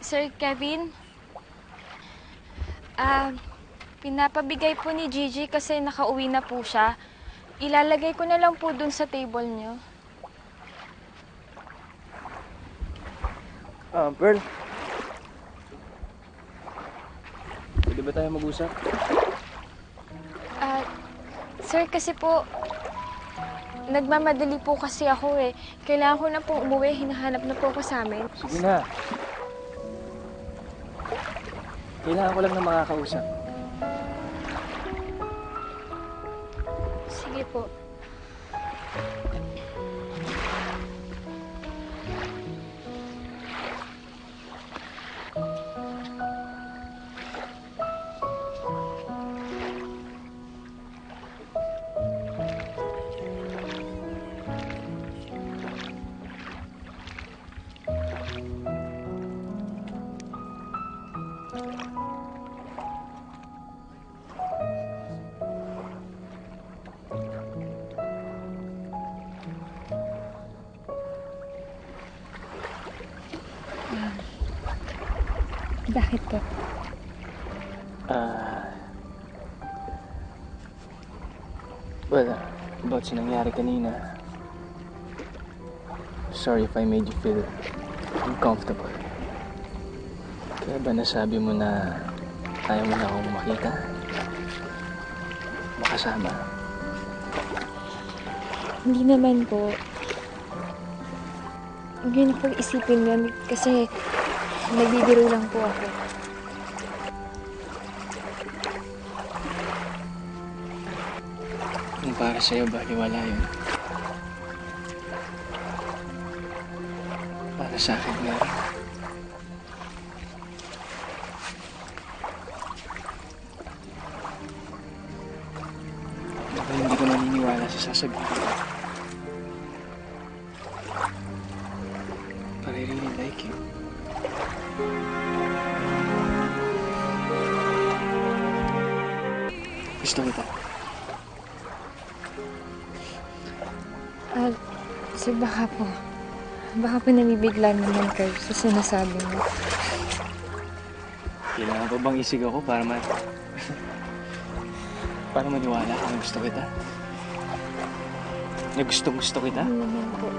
Sir Kevin, pinapabigay po ni Gigi kasi nakauwi na po siya. Ilalagay ko na lang po dun sa table niyo. Pearl. Pwede ba tayo mag-usap? Sir, kasi po, nagmamadali po kasi ako eh. Kailangan ko na pong umuwi. Hinahanap na po ako sa amin. Sige na. Kailangan ko lang na makakausap. Sige po. Bakit po? Well, about sa nangyari kanina. Sorry if I made you feel uncomfortable. Kaya ba nasabi mo na ayaw mo na akong makita? Makasama? Hindi naman po. Huwag niyo na pong isipin yun kasi nagbibiro lang po ako. Kung para sa'yo, baliwala yun. Para sa akin, meron. Baka hindi ka maniniwala sa sasabihin ko. But I really like you. Gusto kita. Sir, baka po nabibigla naman kayo sa sinasabi mo. Kailangan pa bang isig ako para para maniwala ka na gusto kita? Na gusto kita? Hindi naman po.